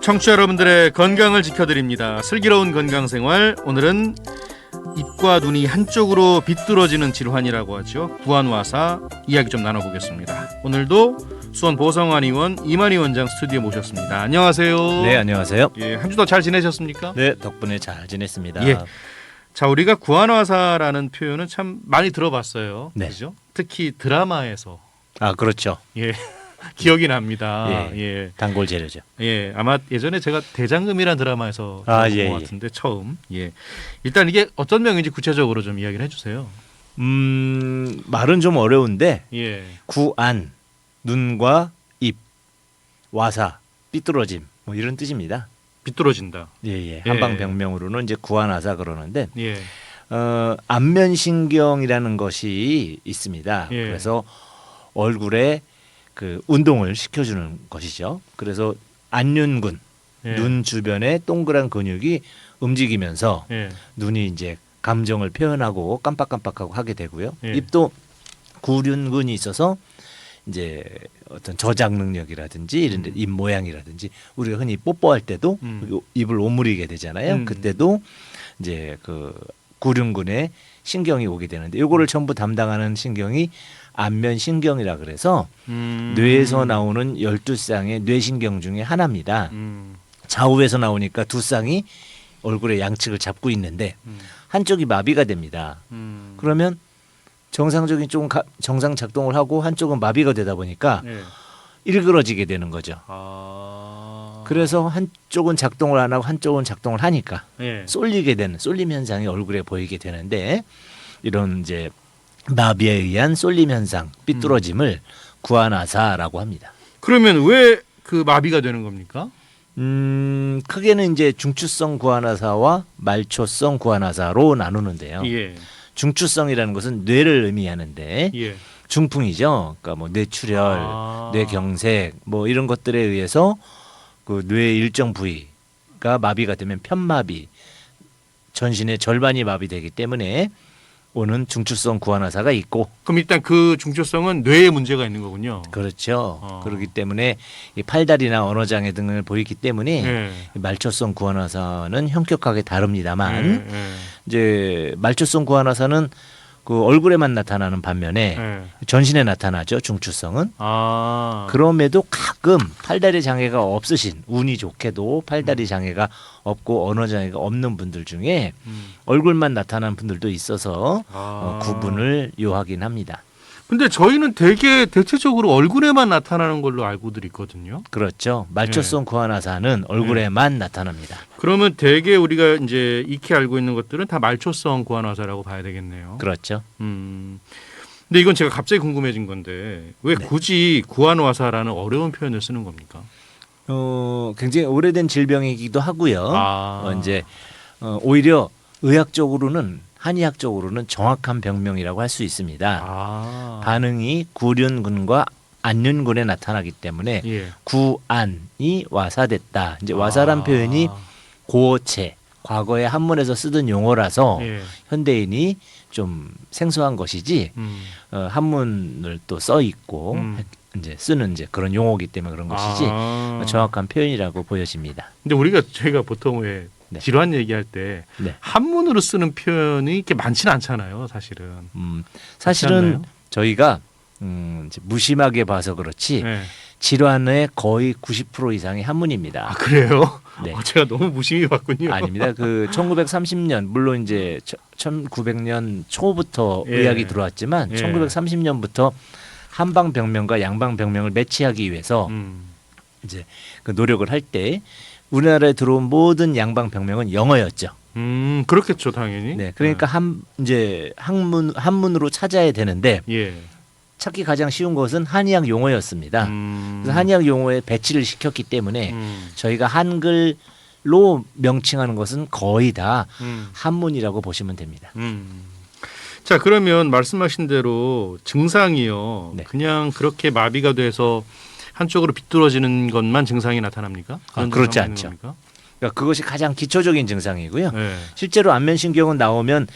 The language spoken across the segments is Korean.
청취자 여러분들의 건강을 지켜드립니다. 슬기로운 건강생활, 오늘은 입과 눈이 한쪽으로 비뚤어지는 질환이라고 하죠. 구안와사 이야기 좀 나눠보겠습니다. 오늘도 수원 보성환 의원, 이만희 원장 스튜디오에 모셨습니다. 안녕하세요. 네, 안녕하세요. 예, 한 주도 잘 지내셨습니까? 네, 덕분에 잘 지냈습니다. 예. 자, 우리가 구안와사라는 표현은 참 많이 들어봤어요. 네. 그죠? 특히 드라마에서. 아, 그렇죠. 예. 기억이 납니다. 예. 예. 단골 재료죠. 예, 아마 예전에 제가 대장금이라는 드라마에서 본 것 같은데 처음. 예, 일단 이게 어떤 명인지 구체적으로 좀 이야기를 해주세요. 말은 좀 어려운데 예, 구안, 눈과 입, 와사, 삐뚤어짐 뭐 이런 뜻입니다. 비뚤어진다. 예. 한방병명으로는 이제 구안와사 그러는데 예, 안면신경이라는 것이 있습니다. 예. 그래서 얼굴에 그 운동을 시켜주는 것이죠. 그래서 안윤근, 예. 눈 주변에 동그란 근육이 움직이면서 예, 눈이 이제 감정을 표현하고 깜빡깜빡하고 하게 되고요. 예. 입도 구륜근이 있어서 이제 어떤 저작 능력이라든지 이런 데 입 모양이라든지 우리가 흔히 뽀뽀할 때도 입을 오므리게 되잖아요. 그때도 이제 그 구륜근에 신경이 오게 되는데 이거를 전부 담당하는 신경이 안면신경이라 그래서 뇌에서 나오는 12쌍의 뇌신경 중에 하나입니다. 좌우에서 나오니까 두 쌍이 얼굴의 양측을 잡고 있는데 한쪽이 마비가 됩니다. 그러면 정상적인 쪽은 정상 작동을 하고 한쪽은 마비가 되다 보니까 예. 일그러지게 되는 거죠. 아, 그래서 한쪽은 작동을 안 하고 한쪽은 작동을 하니까 예. 쏠리게 되는 쏠림 현상이 얼굴에 보이게 되는데 이런 이제 마비에 의한 쏠림 현상, 삐뚤어짐을 구안와사라고 합니다. 그러면 왜 그 마비가 되는 겁니까? 크게는 이제 중추성 구안와사와 말초성 구안와사로 나누는데요. 예, 중추성이라는 것은 뇌를 의미하는데 예. 중풍이죠. 그러니까 뭐 뇌출혈, 뇌경색 뭐 이런 것들에 의해서 그 뇌의 일정 부위가 마비가 되면 편마비, 전신의 절반이 마비되기 때문에 오는 중추성 구안와사가 있고. 그럼 일단 그 중추성은 뇌에 문제가 있는 거군요. 그렇죠. 그렇기 때문에 이 팔다리나 언어장애 등을 보이기 때문에 예. 이 말초성 구안와사는 현격하게 다릅니다만 예. 이제 말초성 구안와사는 그 얼굴에만 나타나는 반면에 예. 전신에 나타나죠. 중추성은. 아, 그럼에도 가끔 팔다리 장애가 없으신 운이 좋게도 팔다리 장애가 없고 언어 장애가 없는 분들 중에 얼굴만 나타나는 분들도 있어서 구분을 요하긴 합니다. 근데 저희는 되게 대체적으로 얼굴에만 나타나는 걸로 알고들 있거든요. 그렇죠. 말초성 구안와사는 얼굴에만 나타납니다. 그러면 대개 우리가 이제 익히 알고 있는 것들은 다 말초성 구안와사라고 봐야 되겠네요. 그렇죠. 근데 이건 제가 갑자기 궁금해진 건데 왜 굳이 구안와사라는 어려운 표현을 쓰는 겁니까? 굉장히 오래된 질병이기도 하고요. 이제 오히려 의학적으로는 한의학적으로는 정확한 병명이라고 할 수 있습니다. 반응이 구륜근과 안륜근에 나타나기 때문에 예. 구안이 와사됐다. 이제 와사란 표현이 고어체, 과거에 한문에서 쓰던 용어라서 예. 현대인이 좀 생소한 것이지 한문을 또 써 있고 이제 쓰는 이제 그런 용어이기 때문에 그런 것이지 정확한 표현이라고 보여집니다. 근데 저희가 보통 왜 질환 얘기할 때 한문으로 쓰는 표현이 이렇게 많지는 않잖아요, 사실은. 사실은 저희가 이제 무심하게 봐서 그렇지 질환의 거의 90% 이상이 한문입니다. 아, 그래요? 네. 제가 너무 무심히 봤군요. 아닙니다. 그 1930년 물론 이제 1900년 초부터 의학이 들어왔지만 1930년부터 한방병명과 양방병명을 매치하기 위해서 이제 그 노력을 할 때 우리나라에 들어온 모든 양방병명은 영어였죠. 그렇겠죠, 당연히. 네, 그러니까 이제 한문으로 찾아야 되는데 찾기 가장 쉬운 것은 한의학 용어였습니다. 그래서 한의학 용어에 배치를 시켰기 때문에 저희가 한글로 명칭하는 것은 거의 다 한문이라고 보시면 됩니다. 자, 그러면 말씀하신 대로 증상이요. 네. 그냥 그렇게 마비가 돼서 한쪽으로 비뚤어지는 것만 증상이 나타납니까? 그렇지 않죠. 그러니까 그것이 가장 기초적인 증상이고요. 네. 실제로 안면신경은 나오면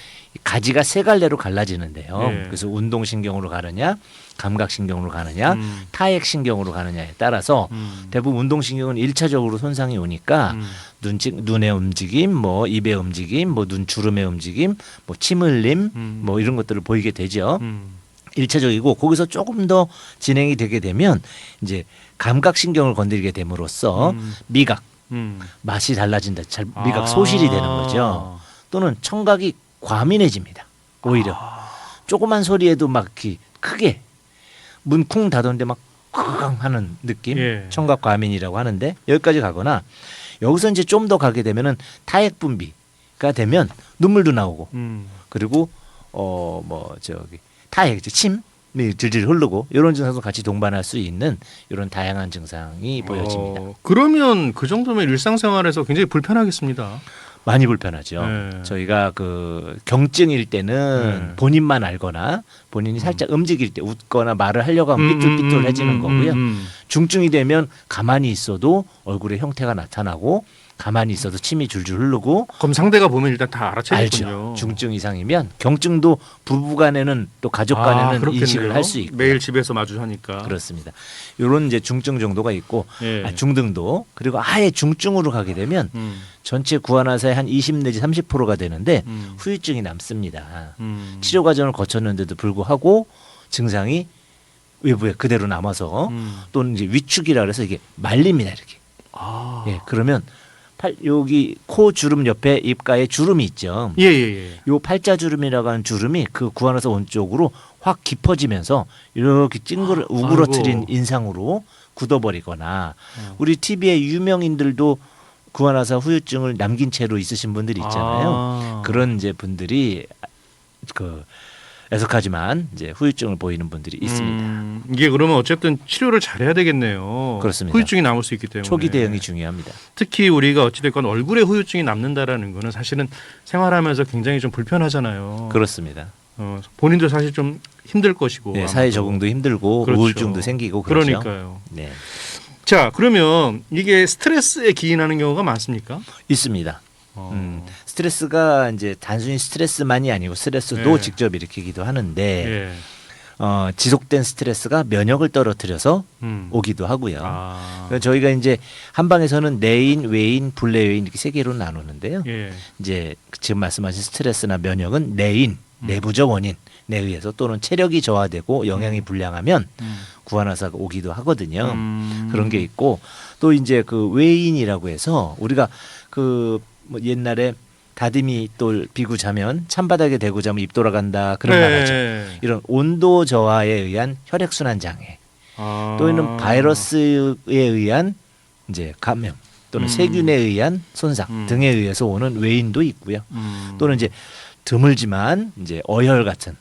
가지가 세 갈래로 갈라지는데요. 네. 그래서 운동신경으로 가느냐, 감각신경으로 가느냐 타액신경으로 가느냐에 따라서 대부분 운동신경은 1차적으로 손상이 오니까 눈의 움직임, 뭐 입의 움직임, 뭐 눈주름의 움직임, 뭐 침 흘림 뭐 이런 것들을 보이게 되죠. 1차적이고 거기서 조금 더 진행이 되게 되면 이제 감각신경을 건드리게 됨으로써 미각, 맛이 달라진다. 미각 소실이 되는 거죠. 또는 청각이 과민해집니다. 오히려 조그만 소리에도 막 이렇게 크게 문 쿵 닫았는데 막 쿵 하는 느낌, 예. 청각 과민이라고 하는데 여기까지 가거나 여기서 이제 좀 더 가게 되면은 타액 분비가 되면 눈물도 나오고 그리고 뭐 저기 타액 침이 질질 흐르고 이런 증상도 같이 동반할 수 있는 이런 다양한 증상이 보여집니다. 그러면 그 정도면 일상생활에서 굉장히 불편하겠습니다. 많이 불편하죠. 네. 저희가 그 경증일 때는 네. 본인만 알거나 본인이 살짝 움직일 때 웃거나 말을 하려고 하면 삐뚤삐뚤해지는 거고요. 중증이 되면 가만히 있어도 얼굴에 형태가 나타나고 가만히 있어도 침이 줄줄 흐르고 그럼 상대가 보면 일단 다 알아채겠군요. 알죠. 중증 이상이면 경증도 부부간에는 또 가족간에는 그렇겠네요. 인식을 할 수 있고 매일 집에서 마주하니까. 그렇습니다. 이런 이제 중증 정도가 있고 예. 중등도 그리고 아예 중증으로 가게 되면 전체 구안화사의 한 20 내지 30%가 되는데 후유증이 남습니다. 치료 과정을 거쳤는데도 불구하고 증상이 외부에 그대로 남아서 또는 이제 위축이라 그래서 이게 말립니다 이렇게. 예, 그러면 여기 코 주름 옆에 입가에 주름이 있죠. 예. 요 팔자주름이라고 하는 주름이 그 구안화사 온 쪽으로 확 깊어지면서 이렇게 찡그러 우그러뜨린 아이고. 인상으로 굳어버리거나 우리 TV의 유명인들도 구안화사 후유증을 남긴 채로 있으신 분들이 있잖아요. 그런 이제 분들이 그 애석하지만 이제 후유증을 보이는 분들이 있습니다. 이게 그러면 어쨌든 치료를 잘해야 되겠네요. 그렇습니다. 후유증이 남을 수 있기 때문에. 초기 대응이 중요합니다. 특히 우리가 어찌됐건 얼굴에 후유증이 남는다라는 거는 사실은 생활하면서 굉장히 좀 불편하잖아요. 그렇습니다. 본인도 사실 좀 힘들 것이고. 네, 사회 적응도 힘들고 그렇죠. 우울증도 생기고 그렇죠. 그러니까요. 네, 자, 그러면 이게 스트레스에 기인하는 경우가 많습니까? 있습니다. 스트레스가 이제 단순히 스트레스만이 아니고 스트레스도 예. 직접 일으키기도 하는데 예. 지속된 스트레스가 면역을 떨어뜨려서 오기도 하고요. 그래서 저희가 이제 한방에서는 내인, 외인, 불내외인 이렇게 세 개로 나누는데요. 예. 이제 지금 말씀하신 스트레스나 면역은 내인, 내부적 원인에 의해서 또는 체력이 저하되고 영양이 불량하면 구안화사가 오기도 하거든요. 그런 게 있고 또 이제 그 외인이라고 해서 우리가 그 뭐 옛날에 다듬이 돌 비고 자면 찬바닥에 대고 자면 입 돌아간다 그런 말 하죠. 이런 온도 저하에 의한 혈액순환 장애 또는 바이러스에 의한 이제 감염 또는 세균에 의한 손상 등에 의해서 오는 외인도 있고요. 또는 이제 드물지만 이제 어혈 같은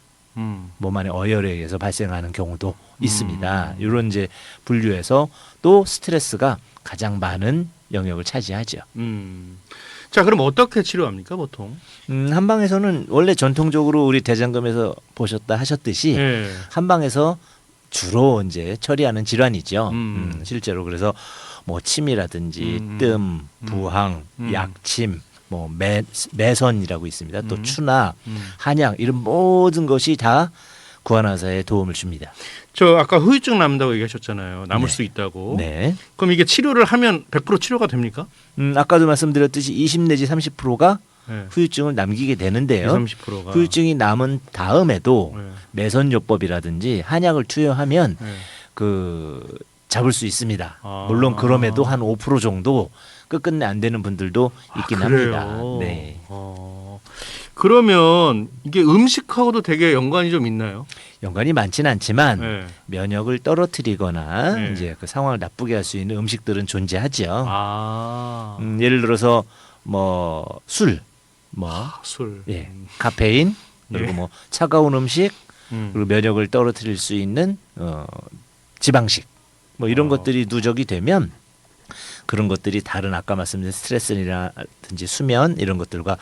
몸 안의 어혈에 의해서 발생하는 경우도 있습니다. 이런 이제 분류에서 또 스트레스가 가장 많은 영역을 차지하죠. 자, 그럼 어떻게 치료합니까, 보통? 한방에서는 원래 전통적으로 우리 대장금에서 보셨다 하셨듯이 예. 한방에서 주로 이제 처리하는 질환이죠. 실제로 그래서 뭐 침이라든지 뜸, 부항, 약침, 뭐 매선이라고 있습니다. 또 추나, 한약 이런 모든 것이 다 구안화사에 도움을 줍니다. 저 아까 후유증 남는다고 얘기하셨잖아요. 남을 네. 수 있다고. 네. 그럼 이게 치료를 하면 100% 치료가 됩니까? 아까도 말씀드렸듯이 20 내지 30%가 네. 후유증을 남기게 되는데요. 30%가. 후유증이 남은 다음에도 네. 매선요법이라든지 한약을 투여하면 네. 그 잡을 수 있습니다. 물론 그럼에도 한 5% 정도 끝끝내 안 되는 분들도 있긴 그래요? 합니다. 네. 그러면 이게 음식하고도 되게 연관이 좀 있나요? 연관이 많지는 않지만 네. 면역을 떨어뜨리거나 네. 이제 그 상황을 나쁘게 할 수 있는 음식들은 존재하죠. 아, 예를 들어서 뭐 술, 뭐 술. 예, 카페인 그리고 예. 뭐 차가운 음식 음. 그리고 면역을 떨어뜨릴 수 있는 지방식 뭐 이런 것들이 누적이 되면 그런 것들이 다른 아까 말씀드린 스트레스라든지 수면 이런 것들과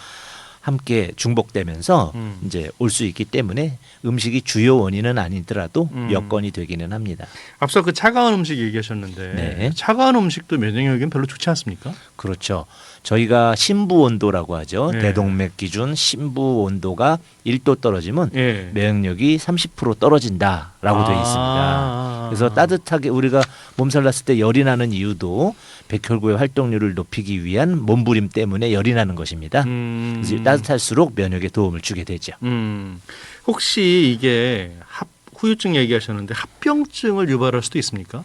함께 중복되면서 이제 올 수 있기 때문에 음식이 주요 원인은 아니더라도 여건이 되기는 합니다. 앞서 그 차가운 음식 얘기하셨는데 네. 차가운 음식도 면역력엔 별로 좋지 않습니까? 그렇죠. 저희가 심부 온도라고 하죠. 네. 대동맥 기준 심부 온도가 1도 떨어지면 예. 면역력이 30% 떨어진다라고 되어 있습니다. 그래서 따뜻하게 우리가 몸살 났을 때 열이 나는 이유도 백혈구의 활동률을 높이기 위한 몸부림 때문에 열이 나는 것입니다. 그래서 따뜻할수록 면역에 도움을 주게 되죠. 혹시 이게 후유증 얘기하셨는데 합병증을 유발할 수도 있습니까?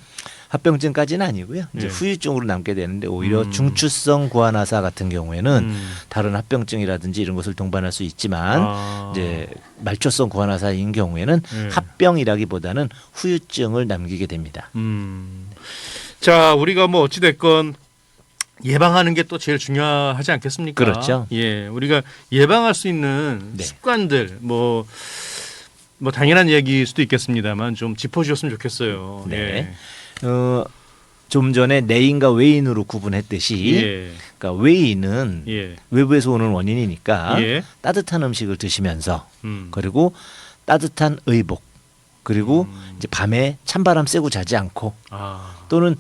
합병증까지는 아니고요. 이제 예. 후유증으로 남게 되는데 오히려 중추성 구안화사 같은 경우에는 다른 합병증이라든지 이런 것을 동반할 수 있지만 이제 말초성 구안화사인 경우에는 예. 합병이라기보다는 후유증을 남기게 됩니다. 자, 우리가 뭐 어찌 됐건 예방하는 게 또 제일 중요하지 않겠습니까? 그렇죠. 예, 우리가 예방할 수 있는 네. 습관들 뭐 당연한 얘기일 수도 있겠습니다만 좀 짚어주셨으면 좋겠어요. 네. 좀 전에 내인과 외인으로 구분했듯이 예. 그러니까 외인은 예. 외부에서 오는 원인이니까 예. 따뜻한 음식을 드시면서 음. 그리고 따뜻한 의복 그리고 이제 밤에 찬바람 쐬고 자지 않고 또는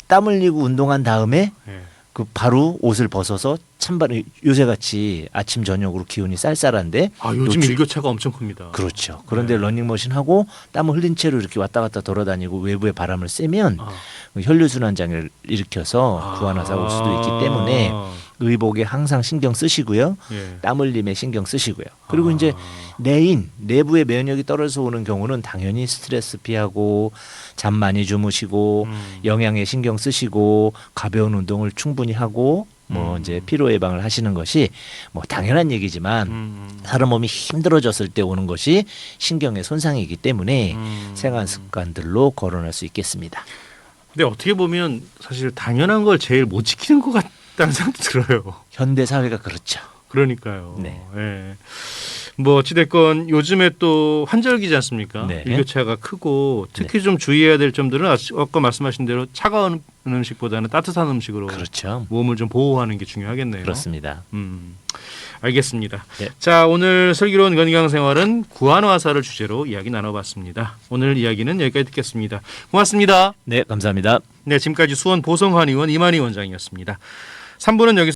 땀 흘리고 운동한 다음에 예. 그 바로 옷을 벗어서 찬바람 요새같이 아침 저녁으로 기온이 쌀쌀한데 요즘 일교차가 엄청 큽니다. 그렇죠. 그런데 러닝머신 하고 땀을 흘린 채로 이렇게 왔다 갔다 돌아다니고 외부의 바람을 쐬면 혈류순환 장애를 일으켜서 구안화사가 올 수도 있기 때문에 의복에 항상 신경 쓰시고요. 예. 땀 흘림에 신경 쓰시고요. 그리고 이제 내부의 면역이 떨어져서 오는 경우는 당연히 스트레스 피하고 잠 많이 주무시고 영양에 신경 쓰시고 가벼운 운동을 충분히 하고 뭐 이제 피로 예방을 하시는 것이 뭐 당연한 얘기지만 사람 몸이 힘들어졌을 때 오는 것이 신경의 손상이기 때문에 생활 습관들로 거론할 수 있겠습니다. 근데 어떻게 보면 사실 당연한 걸 제일 못 지키는 것 같다는 생각도 들어요. 현대 사회가 그렇죠. 그러니까요. 네. 예. 뭐 어찌됐건 요즘에 또 환절기지 않습니까? 네. 일교차가 크고 특히 좀 주의해야 될 점들은 아까 말씀하신 대로 차가운 음식보다는 따뜻한 음식으로 그렇죠. 몸을 좀 보호하는 게 중요하겠네요. 그렇습니다. 알겠습니다. 네. 자, 오늘 슬기로운 건강생활은 구안화사를 주제로 이야기 나눠봤습니다. 오늘 이야기는 여기까지 듣겠습니다. 고맙습니다. 네, 감사합니다. 네, 지금까지 수원 보성한 의원 이만희 원장이었습니다. 3부는 여기서